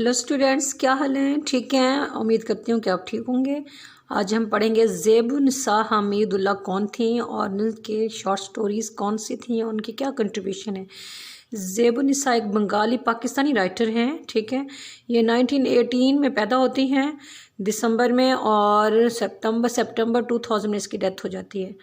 Hello students, क्या हाल है? ठीक हैं, उम्मीद करती हूँ कि आप ठीक होंगे। आज हम पढ़ेंगे ज़ेबुन्निसा हमीदुल्लाह कौन थी और उनके शॉर्ट स्टोरीज़ कौन सी थी और उनकी क्या कंट्रीब्यूशन है। ज़ेबुन्निसा एक बंगाली पाकिस्तानी राइटर हैं। ठीक है, ये 1918 में पैदा होती हैं दिसंबर में, और सितंबर 2000 में इसकी डेथ हो जाती है।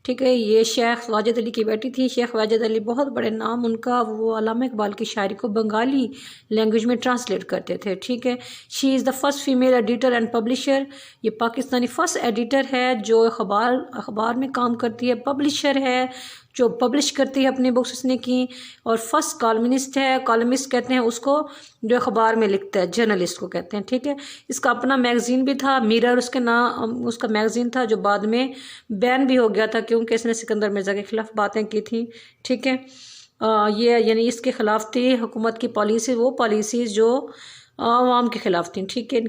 ठीक है, ये शेख वाजिद अली की बेटी थी। शेख वाजिद अली बहुत बड़े नाम उनका, वो अल्लामा इकबाल की शायरी को बंगाली लैंग्वेज में ट्रांसलेट करते थे। ठीक है, she is the first female editor and publisher. ये पाकिस्तानी फ़र्स्ट एडिटर है जो अखबार में काम करती है, पब्लिशर है जो पब्लिश करती है अपनी बुक्स उसने की, और फर्स्ट कॉलमिस्ट है। कॉलमिस्ट कहते हैं उसको जो अखबार में लिखता है, जर्नलिस्ट को कहते हैं। ठीक है, इसका अपना मैगज़ीन भी था, मिरर उसके नाम उसका मैगज़ीन था, जो बाद में बैन भी हो गया था क्योंकि इसने सिकंदर मिर्ज़ा के ख़िलाफ़ बातें की थी। ठीक है, ये यानी इसके ख़िलाफ़ थी हुकूमत की पॉलिसी, वो पॉलिसीज़ जो आवाम के ख़िलाफ़ थी। ठीक है,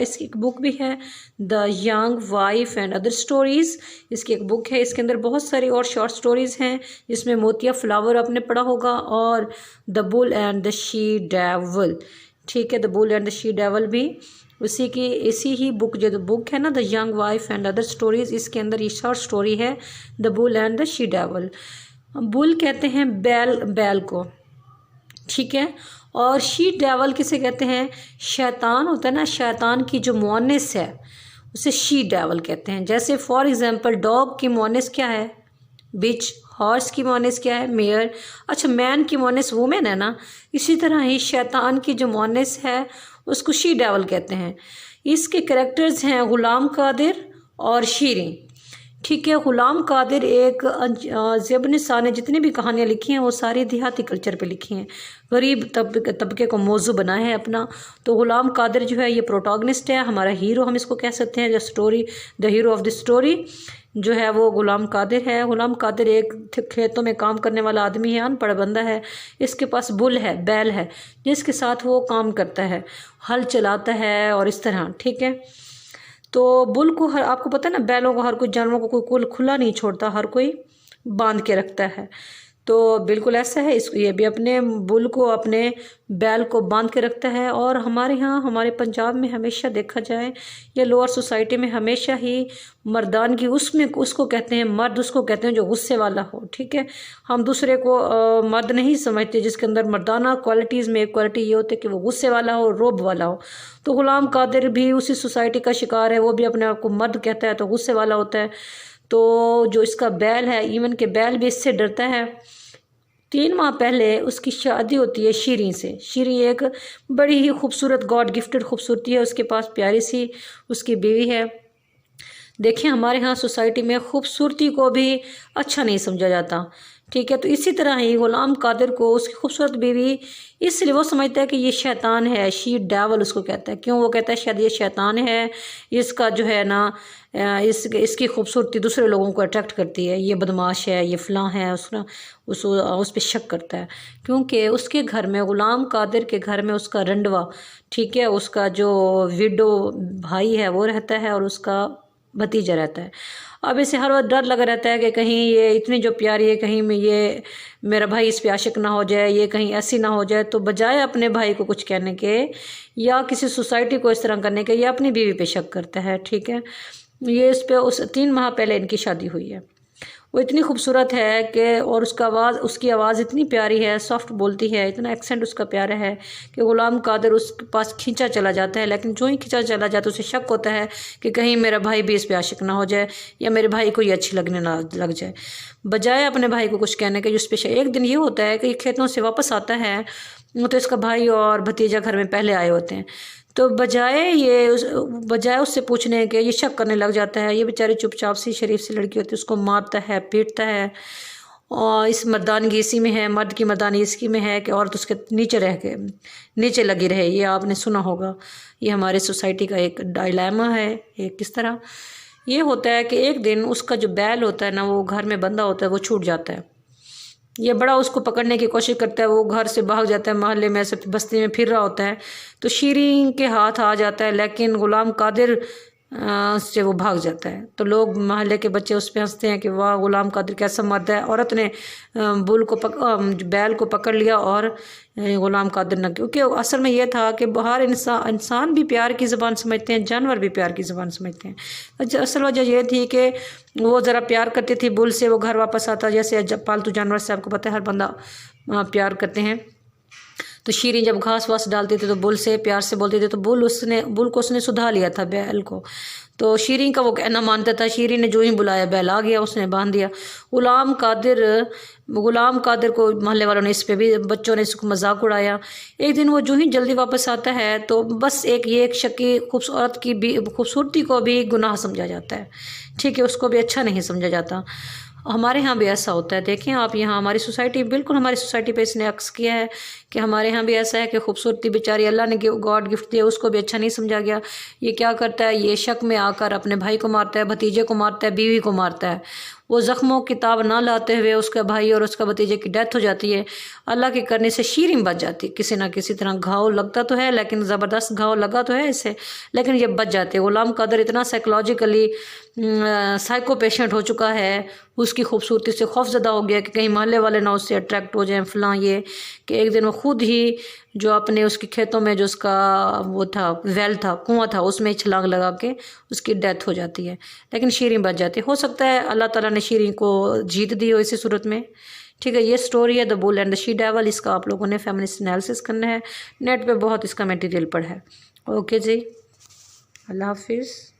इसकी एक बुक भी है, the young wife and other stories. इसकी एक बुक है, इसके अंदर बहुत सारी और शॉर्ट स्टोरीज़ हैं, जिसमें मोतिया फ्लावर आपने पढ़ा होगा, और the bull and the she devil. ठीक है, the bull and the she devil भी इसी ही बुक, जो बुक है ना, the young wife and other stories, इसके अंदर ये शॉर्ट स्टोरी है, the bull and the she devil. Bull कहते हैं बैल को। ठीक है, और शी डेवल किसे कहते हैं? शैतान होता है ना, शैतान की जो मुअन्निस है उसे शी डेवल कहते हैं। जैसे फॉर एग्जांपल डॉग की मुअन्निस क्या है? बिच। हॉर्स की मुअन्निस क्या है? मेयर। अच्छा, मैन की मुअन्निस वुमेन है ना। इसी तरह ही शैतान की जो मुअन्निस है उसको शी डेवल कहते हैं। इसके कैरेक्टर्स हैं गुलाम कादिर और शीरीं। ठीक है, ग़ुलाम कादिर एक ज़ेबुन्निसा ने जितनी भी कहानियाँ लिखी हैं वो सारी देहाती कल्चर पे लिखी हैं, गरीब तबके को मौजू बनाया है अपना। तो ग़ुलाम कादिर जो है ये प्रोटोगनिस्ट है, हमारा हीरो हम इसको कह सकते हैं। The hero of the story जो है वो ग़ुलाम कादिर है। ग़ुलाम कादिर एक खेतों में काम करने वाला आदमी है, अनपढ़ बंदा है। इसके पास बुल है, बैल है, जिसके साथ वो काम करता है, हल चलाता है और इस तरह। ठीक है, तो बुल को आपको पता है ना, बैलों को हर कोई, जानवरों को कोई खुला नहीं छोड़ता, हर कोई बांध के रखता है। तो बिल्कुल ऐसा है, इसको ये भी अपने बुल को, अपने बैल को बांध के रखता है। और हमारे यहाँ, हमारे पंजाब में हमेशा देखा जाए, या लोअर सोसाइटी में हमेशा ही मर्दानगी उसको कहते हैं, मर्द उसको कहते हैं जो गुस्से वाला हो। ठीक है, हम दूसरे को मर्द नहीं समझते जिसके अंदर मर्दाना क्वालिटीज़ में एक क्वालिटी ये होती है कि वो गुस्से वाला हो, रोब वाला हो। तो ग़ुलाम कादिर भी उसी सोसाइटी का शिकार है, वो भी अपने आप को मर्द कहता है तो गुस्से वाला होता है। तो जो इसका बैल है, इवन के बैल भी इससे डरता है। 3 माह पहले उसकी शादी होती है शीरीं से। शीरीं एक बड़ी ही खूबसूरत, गॉड गिफ्टेड खूबसूरती है, उसके पास प्यारी सी उसकी बीवी है। देखिए, हमारे यहाँ सोसाइटी में खूबसूरती को भी अच्छा नहीं समझा जाता। ठीक है, तो इसी तरह ही ग़ुलाम कादिर को उसकी खूबसूरत बीवी, इसलिए वो समझता है कि ये शैतान है, शी डेवल उसको कहता है। क्यों वो कहता है? शायद ये शैतान है, इसका जो है ना, इसकी खूबसूरती दूसरे लोगों को अट्रैक्ट करती है, ये बदमाश है, ये फ़लाँ है, उस पर शक करता है। क्योंकि उसके घर में, ग़ुलाम कादिर के घर में उसका रंडवा, ठीक है, उसका जो विडो भाई है वो रहता है, और उसका भतीजा रहता है। अब इसे हर वक्त डर लगा रहता है कि कहीं ये इतनी जो प्यारी है, कहीं में ये मेरा भाई इस पे आशिक ना हो जाए, ये कहीं ऐसी ना हो जाए। तो बजाय अपने भाई को कुछ कहने के या किसी सोसाइटी को इस तरह करने के, ये अपनी बीवी पे शक करता है। ठीक है, ये इस पे 3 माह पहले इनकी शादी हुई है। वो इतनी खूबसूरत है कि, और उसकी आवाज़ इतनी प्यारी है, सॉफ्ट बोलती है, इतना एक्सेंट उसका प्यारा है कि ग़ुलाम कादिर उसके पास खींचा चला जाता है। लेकिन जो ही खींचा चला जाता है उसे शक होता है कि कहीं मेरा भाई भी इस पे आशिक ना हो जाए, या मेरे भाई को ये अच्छी लगने ना लग जाए। बजाय अपने भाई को कुछ कहने के, उस पर एक दिन ये होता है कि ये खेतों से वापस आता है, तो इसका भाई और भतीजा घर में पहले आए होते हैं। तो बजाय उससे पूछने के, ये शक करने लग जाता है। ये बेचारी चुपचाप सी शरीफ सी लड़की होती है, उसको मारता है, पीटता है। और इस मर्दानगी इसी में है, मर्द की मर्दानगी इसकी में है कि औरत उसके नीचे लगी रहे। ये आपने सुना होगा, ये हमारे सोसाइटी का एक डायलेमा है। एक किस तरह ये होता है कि एक दिन उसका जो बैल होता है ना, वो घर में बंधा होता है, वो छूट जाता है। ये बड़ा उसको पकड़ने की कोशिश करता है, वो घर से भाग जाता है, मोहल्ले में ऐसे बस्ती में फिर रहा होता है। तो शीरीं के हाथ आ जाता है, लेकिन ग़ुलाम कादिर उससे वो भाग जाता है। तो लोग मोहल्ले के बच्चे उस पर हंसते हैं कि वाह गुलाम कादिर कैसा मर्द है। औरत ने बैल को पकड़ लिया और गुलाम कादिर न, क्योंकि असल में ये था कि हर इंसान भी प्यार की ज़बान समझते हैं, जानवर भी प्यार की ज़बान समझते हैं। असल वजह ये थी कि वो ज़रा प्यार करती थी बुल से, वो घर वापस आता, जैसे जब पालतू जानवर से आपको पता है हर बंदा प्यार करते हैं। तो शीरीन जब घास वास डालती थी तो बुल से प्यार से बोलती थी, तो बुल को उसने सुधा लिया था बैल को। तो शीरीन का वो कहना मानता था। शीरीन ने जो ही बुलाया बैल आ गया, उसने बांध दिया। गुलाम कादिर को मोहल्ले वालों ने, इस पे भी बच्चों ने इसको मजाक उड़ाया। एक दिन वो जो ही जल्दी वापस आता है तो बस एक शकी खूबसूरती को भी गुनाह समझा जाता है, ठीक है, उसको भी अच्छा नहीं समझा जाता। हमारे यहाँ भी ऐसा होता है। देखें आप, यहाँ हमारी सोसाइटी, बिल्कुल हमारी सोसाइटी पे इसने अक्स किया है कि हमारे यहाँ भी ऐसा है कि खूबसूरती बेचारी अल्लाह ने गॉड गिफ्ट दिया, उसको भी अच्छा नहीं समझा गया। ये क्या करता है, ये शक में आकर अपने भाई को मारता है, भतीजे को मारता है, बीवी को मारता है। वो ज़ख्मों की ताब ना लाते हुए उसका भाई और उसका भतीजे की डेथ हो जाती है। अल्लाह के करने से शीरीन बच जाती है, किसी ना किसी तरह घाव लगता तो है, लेकिन ज़बरदस्त घाव लगा तो है इसे, लेकिन ये बच जाते हैं। गुलाम कादिर इतना साइकोलॉजिकली साइको पेशेंट हो चुका है, उसकी खूबसूरती से खौफजदा हो गया कि कहीं मोहल्ले वाले ना उससे अट्रैक्ट हो जाएं फलां, ये कि एक दिन वो खुद ही जो अपने उसके खेतों में जो उसका वो था, वेल था, कुआं था, उसमें छलांग लगा के उसकी डेथ हो जाती है, लेकिन शीरीन बच जाती है। हो सकता है अल्लाह ताला ने शीरीन को जीत दी हो इसी सूरत में, ठीक है। ये स्टोरी है the bull and the she devil. इसका आप लोगों ने फेमिनिस्ट एनालिसिस करना है, नेट पे बहुत इसका मटेरियल पड़ा है। ओके जी, अल्लाह हाफिज़।